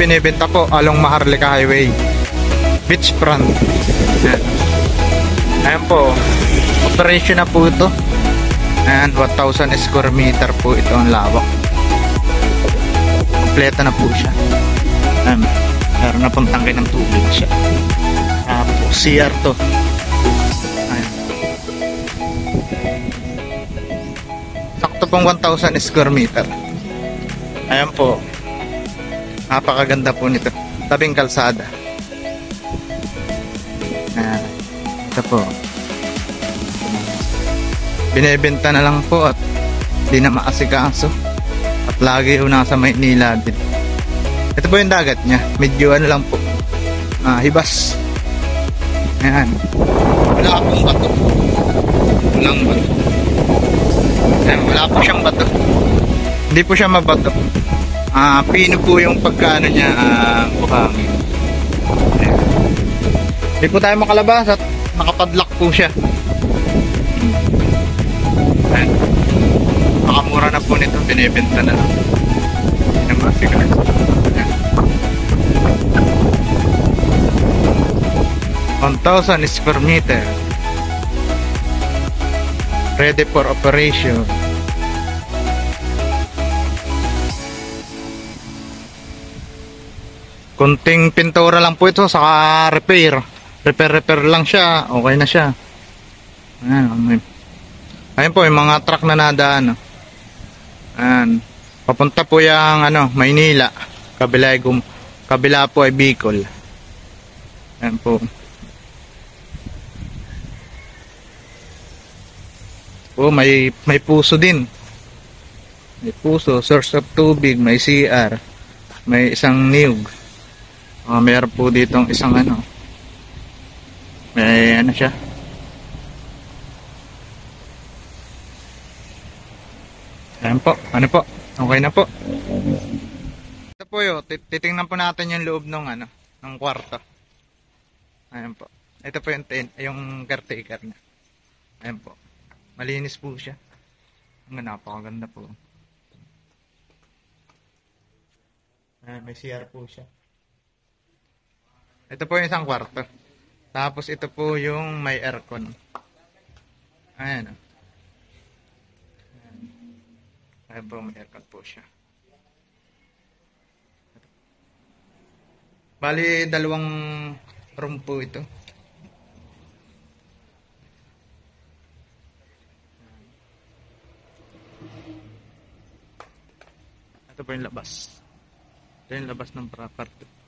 binibenta po along Maharlika Highway, beachfront. Ayan. Ayan po, operation na po ito. Ayan, 1,000 square meter po ito ang lawak. Kompleto na po siya. Ayan, meron na pong tangke ng tubig siya. Tapos CR to. Ayan. Sakto pong 1,000 square meter. Ayan po, napakaganda po nito, tabing kalsada. Ayan, ito po, binibenta na lang po at di na maasikaso at lagi ho nasa Maynila din. Ito po yung dagat nya, medyo ano lang po, hibas. Ayan, wala pong bato, walang bato. Ayan, wala po siyang bato, hindi po siya mabato. Pino po yung pagkaano niya, buhangin. Hindi po tayo makalabas at nakapadlock po siya. Ayan. Makamura na po nito, binibenta na lang. Hindi na masigas. 1,000 square meter. Ready for operation. Kunting pintura lang po ito, saka repair lang siya, okay na siya. Ayan po yung mga truck na nadaan. Ayan, papunta po yung Maynila, kabila po ay Bicol. Ayan po. May puso din, may puso, source of tubig, may CR, may isang niyog. Mayroon po ditong isang may siya. Ayan po, okay na po. Ito po yun, titingnan po natin yung loob ng kwarto. Ayan po, ito po yung caretaker niya. Ayan po, malinis po siya. Napakaganda po. Ayan, may CR po siya. Ito po yung isang kwarto. Tapos ito po yung may aircon. Ayan. Ayan po, may aircon po siya. Bali, 2 room po ito. Ito po yung labas. Ito yung labas ng property.